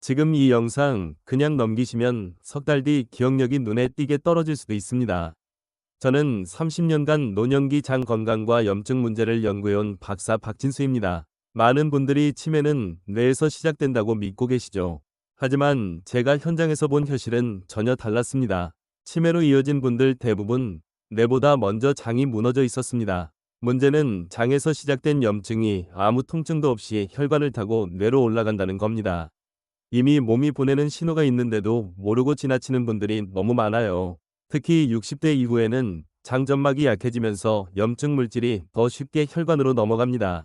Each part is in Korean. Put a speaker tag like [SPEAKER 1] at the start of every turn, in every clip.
[SPEAKER 1] 지금 이 영상 그냥 넘기시면 석 달 뒤 기억력이 눈에 띄게 떨어질 수도 있습니다. 저는 30년간 노년기 장 건강과 염증 문제를 연구해온 박사 박진수입니다. 많은 분들이 치매는 뇌에서 시작된다고 믿고 계시죠. 하지만 제가 현장에서 본 현실은 전혀 달랐습니다. 치매로 이어진 분들 대부분 뇌보다 먼저 장이 무너져 있었습니다. 문제는 장에서 시작된 염증이 아무 통증도 없이 혈관을 타고 뇌로 올라간다는 겁니다. 이미 몸이 보내는 신호가 있는데도 모르고 지나치는 분들이 너무 많아요. 특히 60대 이후에는 장점막이 약해지면서 염증 물질이 더 쉽게 혈관으로 넘어갑니다.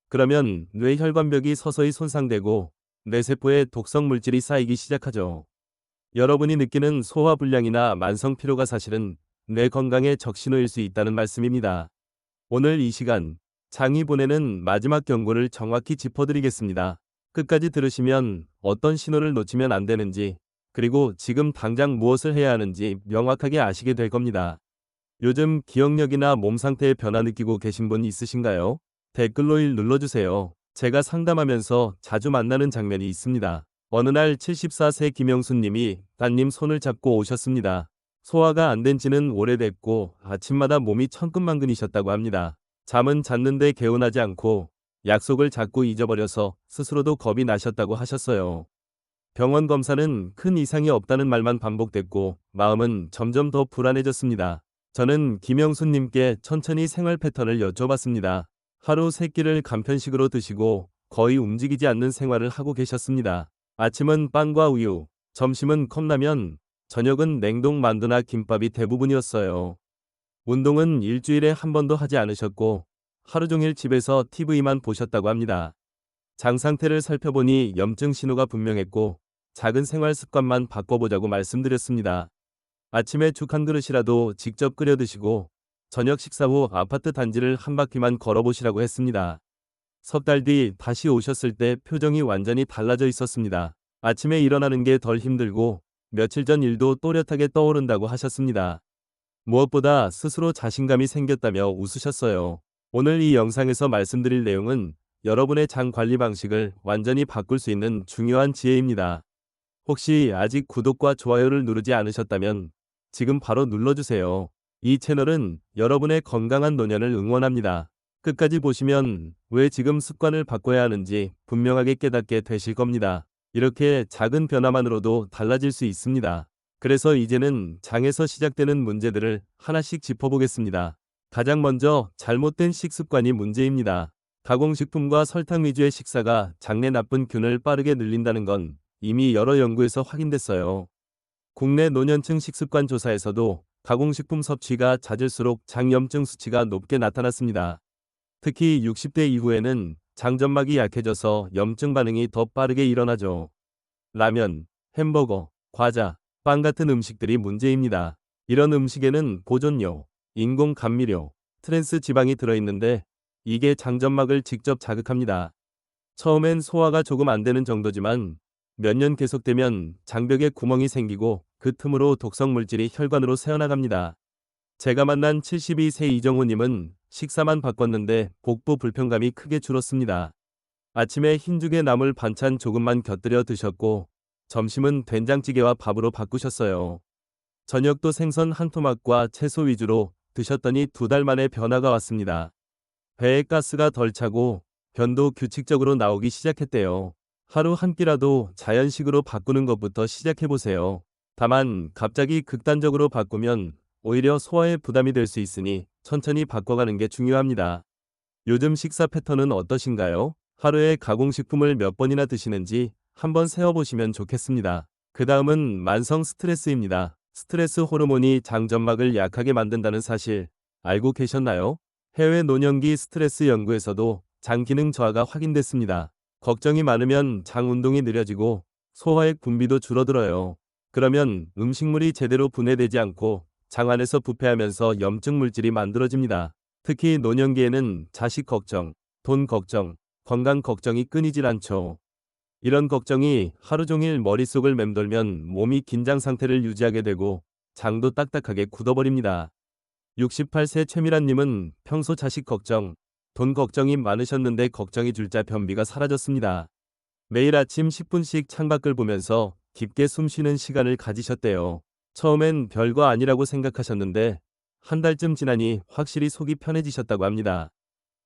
[SPEAKER 1] 그러면 뇌혈관벽이 서서히 손상되고 뇌세포에 독성 물질이 쌓이기 시작하죠. 여러분이 느끼는 소화불량이나 만성 피로가 사실은 뇌 건강의 적신호일 수 있다는 말씀입니다. 오늘 이 시간 장이 보내는 마지막 경고를 정확히 짚어드리겠습니다. 끝까지 들으시면 어떤 신호를 놓치면 안 되는지, 그리고 지금 당장 무엇을 해야 하는지 명확하게 아시게 될 겁니다. 요즘 기억력이나 몸 상태에 변화 느끼고 계신 분 있으신가요? 댓글로 눌러주세요. 제가 상담하면서 자주 만나는 장면이 있습니다. 어느 날 74세 김영수님이 따님 손을 잡고 오셨습니다. 소화가 안 된 지는 오래됐고 아침마다 몸이 천근만근이셨다고 합니다. 잠은 잤는데 개운하지 않고 약속을 자꾸 잊어버려서 스스로도 겁이 나셨다고 하셨어요. 병원 검사는 큰 이상이 없다는 말만 반복됐고 마음은 점점 더 불안해졌습니다. 저는 김영수님께 천천히 생활 패턴을 여쭤봤습니다. 하루 3끼를 간편식으로 드시고 거의 움직이지 않는 생활을 하고 계셨습니다. 아침은 빵과 우유, 점심은 컵라면, 저녁은 냉동 만두나 김밥이 대부분이었어요. 운동은 일주일에 한 번도 하지 않으셨고 하루 종일 집에서 TV만 보셨다고 합니다. 장 상태를 살펴보니 염증 신호가 분명했고 작은 생활 습관만 바꿔보자고 말씀드렸습니다. 아침에 죽 한 그릇이라도 직접 끓여 드시고 저녁 식사 후 아파트 단지를 한 바퀴만 걸어보시라고 했습니다. 석 달 뒤 다시 오셨을 때 표정이 완전히 달라져 있었습니다. 아침에 일어나는 게 덜 힘들고 며칠 전 일도 또렷하게 떠오른다고 하셨습니다. 무엇보다 스스로 자신감이 생겼다며 웃으셨어요. 오늘 이 영상에서 말씀드릴 내용은 여러분의 장 관리 방식을 완전히 바꿀 수 있는 중요한 지혜입니다. 혹시 아직 구독과 좋아요를 누르지 않으셨다면 지금 바로 눌러주세요. 이 채널은 여러분의 건강한 노년을 응원합니다. 끝까지 보시면 왜 지금 습관을 바꿔야 하는지 분명하게 깨닫게 되실 겁니다. 이렇게 작은 변화만으로도 달라질 수 있습니다. 그래서 이제는 장에서 시작되는 문제들을 하나씩 짚어보겠습니다. 가장 먼저 잘못된 식습관이 문제입니다. 가공식품과 설탕 위주의 식사가 장내 나쁜 균을 빠르게 늘린다는 건 이미 여러 연구에서 확인됐어요. 국내 노년층 식습관 조사에서도 가공식품 섭취가 잦을수록 장염증 수치가 높게 나타났습니다. 특히 60대 이후에는 장점막이 약해져서 염증 반응이 더 빠르게 일어나죠. 라면, 햄버거, 과자, 빵 같은 음식들이 문제입니다. 이런 음식에는 보존료, 인공 감미료, 트랜스 지방이 들어있는데 이게 장점막을 직접 자극합니다. 처음엔 소화가 조금 안 되는 정도지만 몇 년 계속되면 장벽에 구멍이 생기고 그 틈으로 독성 물질이 혈관으로 새어나갑니다. 제가 만난 72세 이정호님은 식사만 바꿨는데 복부 불편감이 크게 줄었습니다. 아침에 흰죽에 나물 반찬 조금만 곁들여 드셨고 점심은 된장찌개와 밥으로 바꾸셨어요. 저녁도 생선 한 토막과 채소 위주로 드셨더니 2달 만에 변화가 왔습니다. 배에 가스가 덜 차고 변도 규칙적으로 나오기 시작했대요. 하루 한 끼라도 자연식으로 바꾸는 것부터 시작해보세요. 다만 갑자기 극단적으로 바꾸면 오히려 소화에 부담이 될 수 있으니 천천히 바꿔가는 게 중요합니다. 요즘 식사 패턴은 어떠신가요? 하루에 가공식품을 몇 번이나 드시는지 한번 세어보시면 좋겠습니다. 그 다음은 만성 스트레스입니다. 스트레스 호르몬이 장점막을 약하게 만든다는 사실 알고 계셨나요? 해외 노년기 스트레스 연구에서도 장 기능 저하가 확인됐습니다. 걱정이 많으면 장 운동이 느려지고 소화액 분비도 줄어들어요. 그러면 음식물이 제대로 분해되지 않고 장 안에서 부패하면서 염증 물질이 만들어집니다. 특히 노년기에는 자식 걱정, 돈 걱정, 건강 걱정이 끊이질 않죠. 이런 걱정이 하루 종일 머릿속을 맴돌면 몸이 긴장 상태를 유지하게 되고 장도 딱딱하게 굳어버립니다. 68세 최미란님은 평소 자식 걱정, 돈 걱정이 많으셨는데 걱정이 줄자 변비가 사라졌습니다. 매일 아침 10분씩 창밖을 보면서 깊게 숨 쉬는 시간을 가지셨대요. 처음엔 별거 아니라고 생각하셨는데 한 달쯤 지나니 확실히 속이 편해지셨다고 합니다.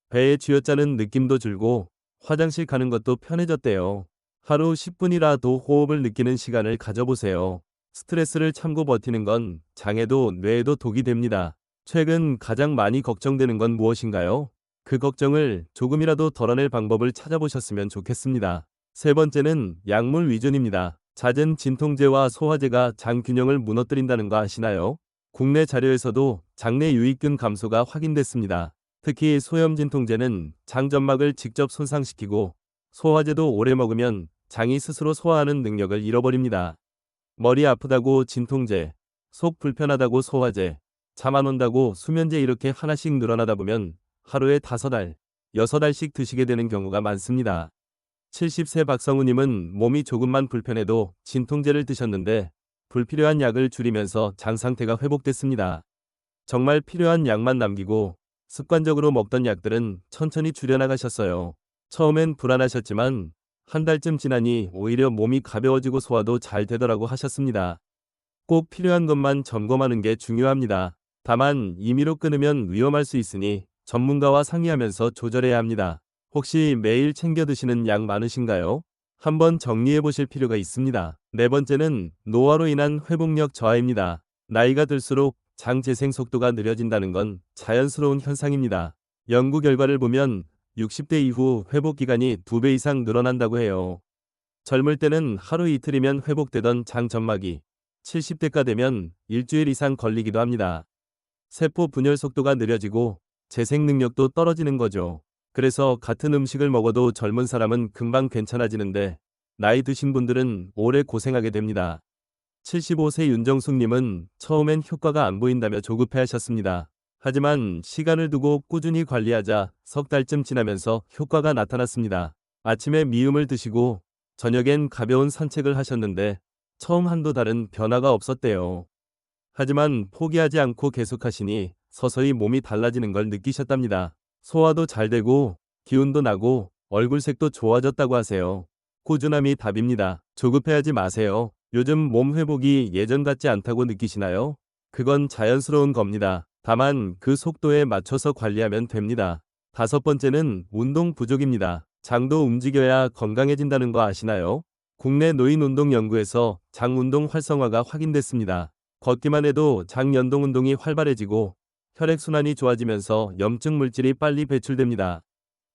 [SPEAKER 1] 배에 쥐어짜는 느낌도 줄고 화장실 가는 것도 편해졌대요. 하루 10분이라도 호흡을 느끼는 시간을 가져보세요. 스트레스를 참고 버티는 건 장에도 뇌에도 독이 됩니다. 최근 가장 많이 걱정되는 건 무엇인가요? 그 걱정을 조금이라도 덜어낼 방법을 찾아보셨으면 좋겠습니다. 세 번째는 약물 위준입니다. 잦은 진통제와 소화제가 장 균형을 무너뜨린다는 거 아시나요? 국내 자료에서도 장내 유익균 감소가 확인됐습니다. 특히 소염 진통제는 장 점막을 직접 손상시키고 소화제도 오래 먹으면 장이 스스로 소화하는 능력을 잃어버립니다. 머리 아프다고 진통제, 속 불편하다고 소화제, 잠 안 온다고 수면제 이렇게 하나씩 늘어나다 보면 하루에 5알, 6알씩 드시게 되는 경우가 많습니다. 70세 박성우님은 몸이 조금만 불편해도 진통제를 드셨는데 불필요한 약을 줄이면서 장 상태가 회복됐습니다. 정말 필요한 약만 남기고 습관적으로 먹던 약들은 천천히 줄여나가셨어요. 처음엔 불안하셨지만 한 달쯤 지나니 오히려 몸이 가벼워지고 소화도 잘 되더라고 하셨습니다. 꼭 필요한 것만 점검하는 게 중요합니다. 다만 임의로 끊으면 위험할 수 있으니 전문가와 상의하면서 조절해야 합니다. 혹시 매일 챙겨 드시는 약 많으신가요? 한번 정리해 보실 필요가 있습니다. 네 번째는 노화로 인한 회복력 저하입니다. 나이가 들수록 장 재생 속도가 느려진다는 건 자연스러운 현상입니다. 연구 결과를 보면 60대 이후 회복 기간이 2배 이상 늘어난다고 해요. 젊을 때는 하루 이틀이면 회복되던 장 점막이 70대가 되면 일주일 이상 걸리기도 합니다. 세포 분열 속도가 느려지고 재생 능력도 떨어지는 거죠. 그래서 같은 음식을 먹어도 젊은 사람은 금방 괜찮아지는데 나이 드신 분들은 오래 고생하게 됩니다. 75세 윤정숙님은 처음엔 효과가 안 보인다며 조급해하셨습니다. 하지만 시간을 두고 꾸준히 관리하자 석 달쯤 지나면서 효과가 나타났습니다. 아침에 미음을 드시고 저녁엔 가벼운 산책을 하셨는데 처음 한두 달은 변화가 없었대요. 하지만 포기하지 않고 계속하시니 서서히 몸이 달라지는 걸 느끼셨답니다. 소화도 잘 되고 기운도 나고 얼굴색도 좋아졌다고 하세요. 꾸준함이 답입니다. 조급해하지 마세요. 요즘 몸 회복이 예전 같지 않다고 느끼시나요? 그건 자연스러운 겁니다. 다만 그 속도에 맞춰서 관리하면 됩니다. 다섯 번째는 운동 부족입니다. 장도 움직여야 건강해진다는 거 아시나요? 국내 노인운동연구에서 장 운동 활성화가 확인됐습니다. 걷기만 해도 장 연동 운동이 활발해지고 혈액순환이 좋아지면서 염증 물질이 빨리 배출됩니다.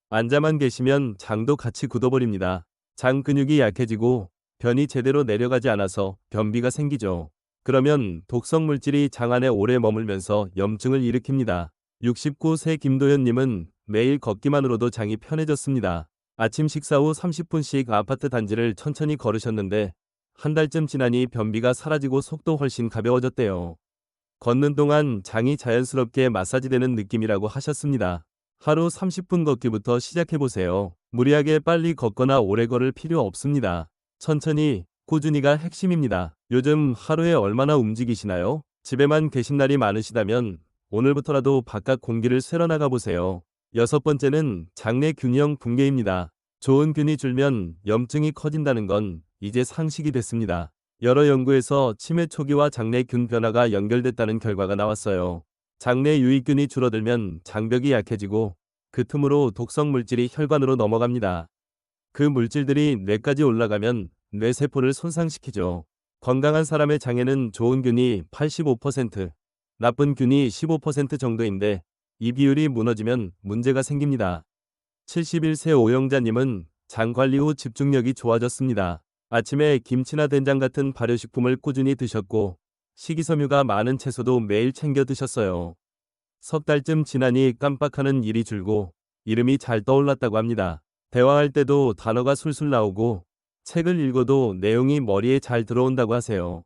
[SPEAKER 1] 앉아만 계시면 장도 같이 굳어버립니다. 장 근육이 약해지고 변이 제대로 내려가지 않아서 변비가 생기죠. 그러면 독성 물질이 장 안에 오래 머물면서 염증을 일으킵니다. 69세 김도현님은 매일 걷기만으로도 장이 편해졌습니다. 아침 식사 후 30분씩 아파트 단지를 천천히 걸으셨는데 한 달쯤 지나니 변비가 사라지고 속도 훨씬 가벼워졌대요. 걷는 동안 장이 자연스럽게 마사지되는 느낌이라고 하셨습니다. 하루 30분 걷기부터 시작해보세요. 무리하게 빨리 걷거나 오래 걸을 필요 없습니다. 천천히, 꾸준히가 핵심입니다. 요즘 하루에 얼마나 움직이시나요? 집에만 계신 날이 많으시다면 오늘부터라도 바깥 공기를 쐬러 나가보세요. 여섯 번째는 장내 균형 붕괴입니다. 좋은 균이 줄면 염증이 커진다는 건 이제 상식이 됐습니다. 여러 연구에서 치매 초기와 장내 균 변화가 연결됐다는 결과가 나왔어요. 장내 유익균이 줄어들면 장벽이 약해지고 그 틈으로 독성 물질이 혈관으로 넘어갑니다. 그 물질들이 뇌까지 올라가면 뇌세포를 손상시키죠. 건강한 사람의 장에는 좋은 균이 85%, 나쁜 균이 15% 정도인데 이 비율이 무너지면 문제가 생깁니다. 71세 오영자님은 장 관리 후 집중력이 좋아졌습니다. 아침에 김치나 된장 같은 발효식품을 꾸준히 드셨고 식이섬유가 많은 채소도 매일 챙겨 드셨어요. 석 달쯤 지나니 깜빡하는 일이 줄고 이름이 잘 떠올랐다고 합니다. 대화할 때도 단어가 술술 나오고 책을 읽어도 내용이 머리에 잘 들어온다고 하세요.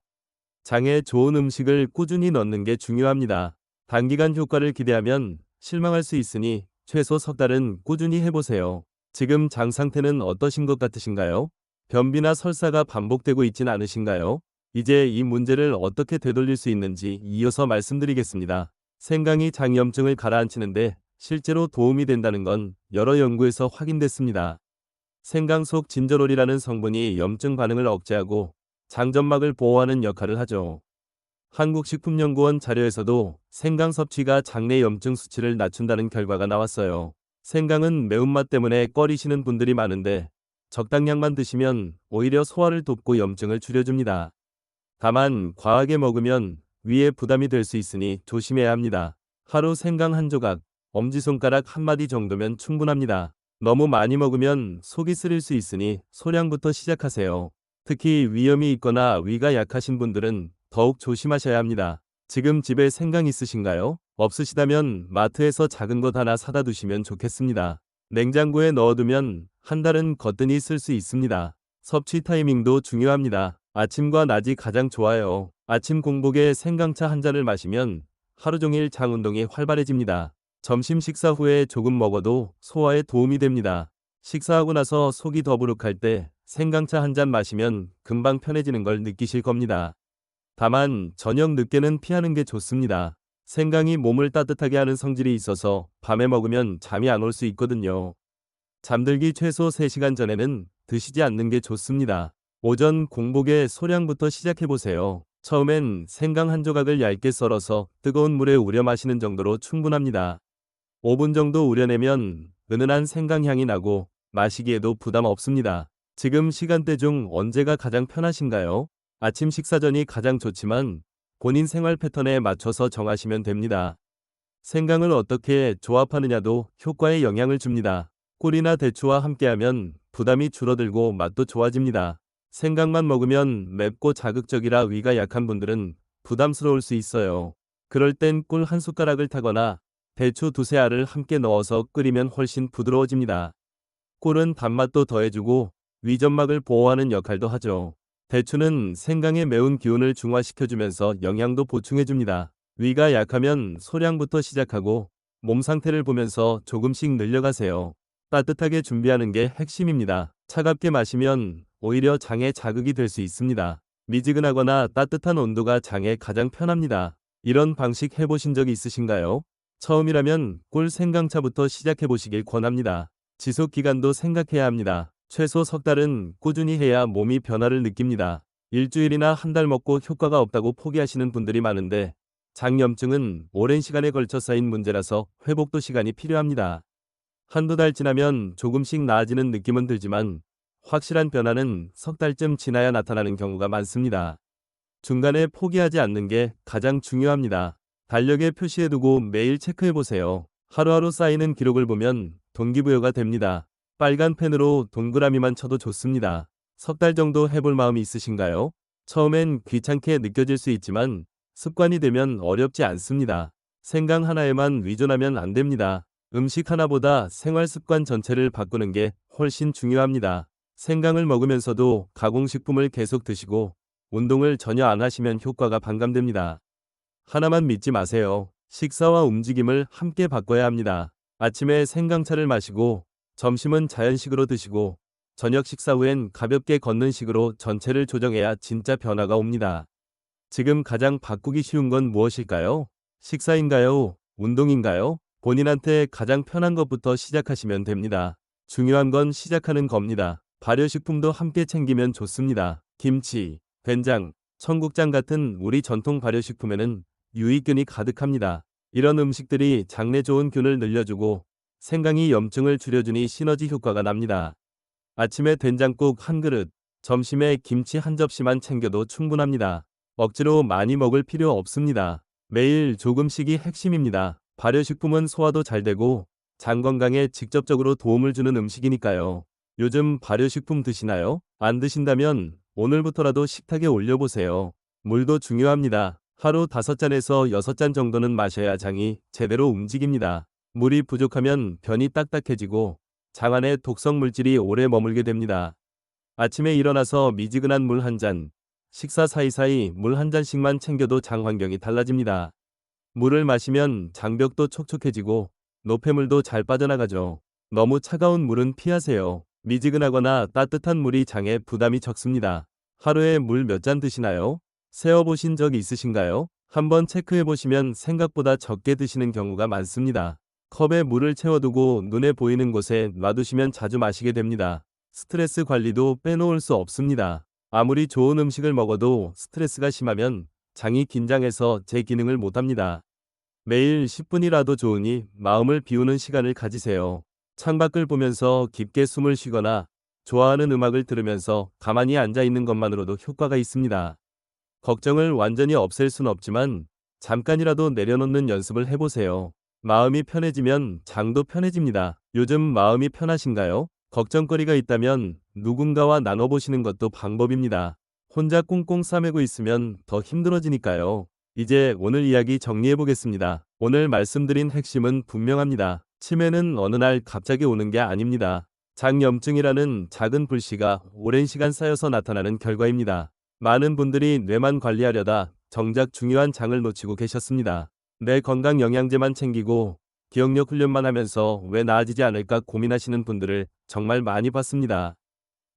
[SPEAKER 1] 장에 좋은 음식을 꾸준히 넣는 게 중요합니다. 단기간 효과를 기대하면 실망할 수 있으니 최소 석 달은 꾸준히 해보세요. 지금 장 상태는 어떠신 것 같으신가요? 변비나 설사가 반복되고 있진 않으신가요? 이제 이 문제를 어떻게 되돌릴 수 있는지 이어서 말씀드리겠습니다. 생강이 장염증을 가라앉히는데 실제로 도움이 된다는 건 여러 연구에서 확인됐습니다. 생강 속 진저롤이라는 성분이 염증 반응을 억제하고 장점막을 보호하는 역할을 하죠. 한국식품연구원 자료에서도 생강 섭취가 장내 염증 수치를 낮춘다는 결과가 나왔어요. 생강은 매운맛 때문에 꺼리시는 분들이 많은데 적당량만 드시면 오히려 소화를 돕고 염증을 줄여줍니다. 다만 과하게 먹으면 위에 부담이 될 수 있으니 조심해야 합니다. 하루 생강 한 조각, 엄지손가락 한 마디 정도면 충분합니다. 너무 많이 먹으면 속이 쓰릴 수 있으니 소량부터 시작하세요. 특히 위염이 있거나 위가 약하신 분들은 더욱 조심하셔야 합니다. 지금 집에 생강 있으신가요? 없으시다면 마트에서 작은 것 하나 사다 두시면 좋겠습니다. 냉장고에 넣어두면 한 달은 거뜬히 쓸 수 있습니다. 섭취 타이밍도 중요합니다. 아침과 낮이 가장 좋아요. 아침 공복에 생강차 한 잔을 마시면 하루 종일 장 운동이 활발해집니다. 점심 식사 후에 조금 먹어도 소화에 도움이 됩니다. 식사하고 나서 속이 더부룩할 때 생강차 한 잔 마시면 금방 편해지는 걸 느끼실 겁니다. 다만 저녁 늦게는 피하는 게 좋습니다. 생강이 몸을 따뜻하게 하는 성질이 있어서 밤에 먹으면 잠이 안 올 수 있거든요. 잠들기 최소 3시간 전에는 드시지 않는 게 좋습니다. 오전 공복에 소량부터 시작해보세요. 처음엔 생강 한 조각을 얇게 썰어서 뜨거운 물에 우려 마시는 정도로 충분합니다. 5분 정도 우려내면 은은한 생강 향이 나고 마시기에도 부담 없습니다. 지금 시간대 중 언제가 가장 편하신가요? 아침 식사 전이 가장 좋지만 본인 생활 패턴에 맞춰서 정하시면 됩니다. 생강을 어떻게 조합하느냐도 효과에 영향을 줍니다. 꿀이나 대추와 함께하면 부담이 줄어들고 맛도 좋아집니다. 생강만 먹으면 맵고 자극적이라 위가 약한 분들은 부담스러울 수 있어요. 그럴 땐 꿀 한 숟가락을 타거나 대추 두세 알을 함께 넣어서 끓이면 훨씬 부드러워집니다. 꿀은 단맛도 더해주고 위점막을 보호하는 역할도 하죠. 대추는 생강의 매운 기운을 중화시켜주면서 영양도 보충해줍니다. 위가 약하면 소량부터 시작하고 몸 상태를 보면서 조금씩 늘려가세요. 따뜻하게 준비하는 게 핵심입니다. 차갑게 마시면 오히려 장에 자극이 될 수 있습니다. 미지근하거나 따뜻한 온도가 장에 가장 편합니다. 이런 방식 해보신 적이 있으신가요? 처음이라면 꿀 생강차부터 시작해보시길 권합니다. 지속 기간도 생각해야 합니다. 최소 석 달은 꾸준히 해야 몸이 변화를 느낍니다. 일주일이나 한 달 먹고 효과가 없다고 포기하시는 분들이 많은데 장염증은 오랜 시간에 걸쳐 쌓인 문제라서 회복도 시간이 필요합니다. 한두 달 지나면 조금씩 나아지는 느낌은 들지만 확실한 변화는 석 달쯤 지나야 나타나는 경우가 많습니다. 중간에 포기하지 않는 게 가장 중요합니다. 달력에 표시해두고 매일 체크해보세요. 하루하루 쌓이는 기록을 보면 동기부여가 됩니다. 빨간 펜으로 동그라미만 쳐도 좋습니다. 석 달 정도 해볼 마음이 있으신가요? 처음엔 귀찮게 느껴질 수 있지만 습관이 되면 어렵지 않습니다. 생강 하나에만 의존하면 안 됩니다. 음식 하나보다 생활 습관 전체를 바꾸는 게 훨씬 중요합니다. 생강을 먹으면서도 가공식품을 계속 드시고 운동을 전혀 안 하시면 효과가 반감됩니다. 하나만 믿지 마세요. 식사와 움직임을 함께 바꿔야 합니다. 아침에 생강차를 마시고 점심은 자연식으로 드시고 저녁 식사 후엔 가볍게 걷는 식으로 전체를 조정해야 진짜 변화가 옵니다. 지금 가장 바꾸기 쉬운 건 무엇일까요? 식사인가요? 운동인가요? 본인한테 가장 편한 것부터 시작하시면 됩니다. 중요한 건 시작하는 겁니다. 발효식품도 함께 챙기면 좋습니다. 김치, 된장, 청국장 같은 우리 전통 발효식품에는 유익균이 가득합니다. 이런 음식들이 장내 좋은 균을 늘려주고 생강이 염증을 줄여주니 시너지 효과가 납니다. 아침에 된장국 한 그릇, 점심에 김치 한 접시만 챙겨도 충분합니다. 억지로 많이 먹을 필요 없습니다. 매일 조금씩이 핵심입니다. 발효식품은 소화도 잘 되고 장 건강에 직접적으로 도움을 주는 음식이니까요. 요즘 발효식품 드시나요? 안 드신다면 오늘부터라도 식탁에 올려보세요. 물도 중요합니다. 하루 5잔에서 6잔 정도는 마셔야 장이 제대로 움직입니다. 물이 부족하면 변이 딱딱해지고 장 안에 독성 물질이 오래 머물게 됩니다. 아침에 일어나서 미지근한 물 한 잔, 식사 사이사이 물 한 잔씩만 챙겨도 장 환경이 달라집니다. 물을 마시면 장벽도 촉촉해지고 노폐물도 잘 빠져나가죠. 너무 차가운 물은 피하세요. 미지근하거나 따뜻한 물이 장에 부담이 적습니다. 하루에 물 몇 잔 드시나요? 세어보신 적 있으신가요? 한번 체크해보시면 생각보다 적게 드시는 경우가 많습니다. 컵에 물을 채워두고 눈에 보이는 곳에 놔두시면 자주 마시게 됩니다. 스트레스 관리도 빼놓을 수 없습니다. 아무리 좋은 음식을 먹어도 스트레스가 심하면 장이 긴장해서 제 기능을 못합니다. 매일 10분이라도 좋으니 마음을 비우는 시간을 가지세요. 창밖을 보면서 깊게 숨을 쉬거나 좋아하는 음악을 들으면서 가만히 앉아 있는 것만으로도 효과가 있습니다. 걱정을 완전히 없앨 순 없지만 잠깐이라도 내려놓는 연습을 해보세요. 마음이 편해지면 장도 편해집니다. 요즘 마음이 편하신가요? 걱정거리가 있다면 누군가와 나눠보시는 것도 방법입니다. 혼자 꽁꽁 싸매고 있으면 더 힘들어지니까요. 이제 오늘 이야기 정리해보겠습니다. 오늘 말씀드린 핵심은 분명합니다. 치매는 어느 날 갑자기 오는 게 아닙니다. 장염증이라는 작은 불씨가 오랜 시간 쌓여서 나타나는 결과입니다. 많은 분들이 뇌만 관리하려다 정작 중요한 장을 놓치고 계셨습니다. 내 건강 영양제만 챙기고 기억력 훈련만 하면서 왜 나아지지 않을까 고민하시는 분들을 정말 많이 봤습니다.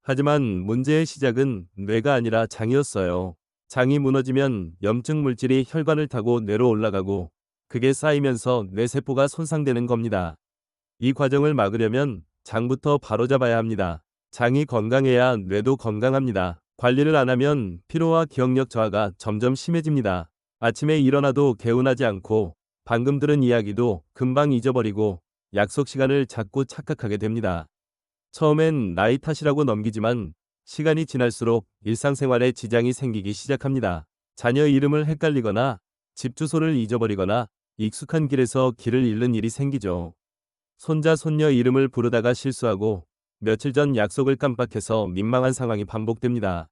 [SPEAKER 1] 하지만 문제의 시작은 뇌가 아니라 장이었어요. 장이 무너지면 염증 물질이 혈관을 타고 뇌로 올라가고 그게 쌓이면서 뇌세포가 손상되는 겁니다. 이 과정을 막으려면 장부터 바로잡아야 합니다. 장이 건강해야 뇌도 건강합니다. 관리를 안 하면 피로와 기억력 저하가 점점 심해집니다. 아침에 일어나도 개운하지 않고 방금 들은 이야기도 금방 잊어버리고 약속 시간을 자꾸 착각하게 됩니다. 처음엔 나이 탓이라고 넘기지만 시간이 지날수록 일상생활에 지장이 생기기 시작합니다. 자녀 이름을 헷갈리거나 집 주소를 잊어버리거나 익숙한 길에서 길을 잃는 일이 생기죠. 손자 손녀 이름을 부르다가 실수하고 며칠 전 약속을 깜빡해서 민망한 상황이 반복됩니다.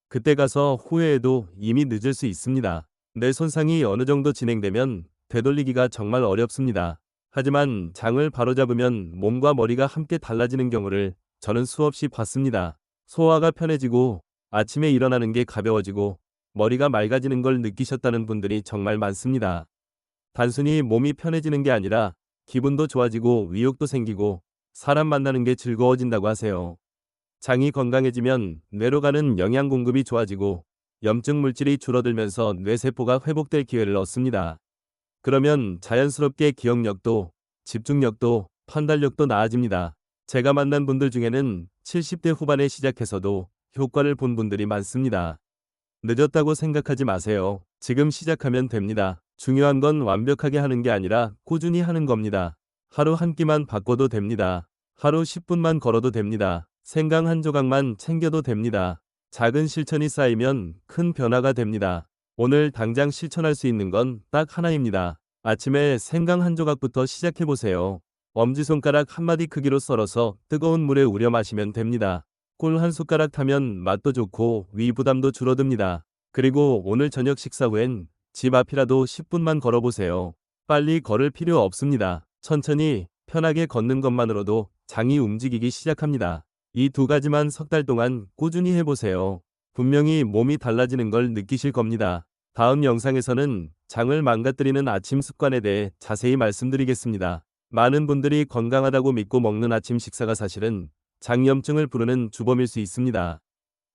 [SPEAKER 1] 그때 가서 후회해도 이미 늦을 수 있습니다. 뇌 손상이 어느 정도 진행되면 되돌리기가 정말 어렵습니다. 하지만 장을 바로잡으면 몸과 머리가 함께 달라지는 경우를 저는 수없이 봤습니다. 소화가 편해지고 아침에 일어나는 게 가벼워지고 머리가 맑아지는 걸 느끼셨다는 분들이 정말 많습니다. 단순히 몸이 편해지는 게 아니라 기분도 좋아지고 의욕도 생기고 사람 만나는 게 즐거워진다고 하세요. 장이 건강해지면 뇌로 가는 영양 공급이 좋아지고 염증 물질이 줄어들면서 뇌세포가 회복될 기회를 얻습니다. 그러면 자연스럽게 기억력도, 집중력도, 판단력도 나아집니다. 제가 만난 분들 중에는 70대 후반에 시작해서도 효과를 본 분들이 많습니다. 늦었다고 생각하지 마세요. 지금 시작하면 됩니다. 중요한 건 완벽하게 하는 게 아니라 꾸준히 하는 겁니다. 하루 한 끼만 바꿔도 됩니다. 하루 10분만 걸어도 됩니다. 생강 한 조각만 챙겨도 됩니다. 작은 실천이 쌓이면 큰 변화가 됩니다. 오늘 당장 실천할 수 있는 건 딱 하나입니다. 아침에 생강 한 조각부터 시작해보세요. 엄지손가락 한마디 크기로 썰어서 뜨거운 물에 우려 마시면 됩니다. 꿀 한 숟가락 타면 맛도 좋고 위 부담도 줄어듭니다. 그리고 오늘 저녁 식사 후엔 집 앞이라도 10분만 걸어보세요. 빨리 걸을 필요 없습니다. 천천히 편하게 걷는 것만으로도 장이 움직이기 시작합니다. 이 두 가지만 석 달 동안 꾸준히 해보세요. 분명히 몸이 달라지는 걸 느끼실 겁니다. 다음 영상에서는 장을 망가뜨리는 아침 습관에 대해 자세히 말씀드리겠습니다. 많은 분들이 건강하다고 믿고 먹는 아침 식사가 사실은 장염증을 부르는 주범일 수 있습니다.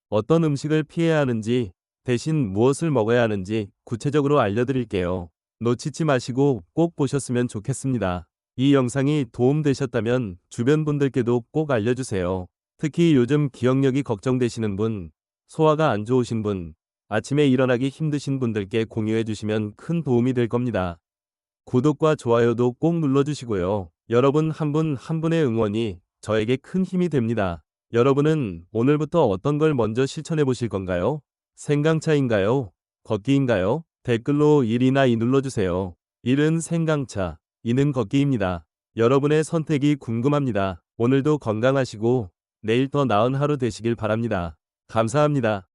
[SPEAKER 1] 어떤 음식을 피해야 하는지, 대신 무엇을 먹어야 하는지 구체적으로 알려드릴게요. 놓치지 마시고 꼭 보셨으면 좋겠습니다. 이 영상이 도움되셨다면 주변 분들께도 꼭 알려주세요. 특히 요즘 기억력이 걱정되시는 분, 소화가 안 좋으신 분, 아침에 일어나기 힘드신 분들께 공유해 주시면 큰 도움이 될 겁니다. 구독과 좋아요도 꼭 눌러주시고요. 여러분 한 분 한 분의 응원이 저에게 큰 힘이 됩니다. 여러분은 오늘부터 어떤 걸 먼저 실천해 보실 건가요? 생강차인가요? 걷기인가요? 댓글로 1이나 2 눌러주세요. 1은 생강차, 2는 걷기입니다. 여러분의 선택이 궁금합니다. 오늘도 건강하시고 내일 더 나은 하루 되시길 바랍니다. 감사합니다.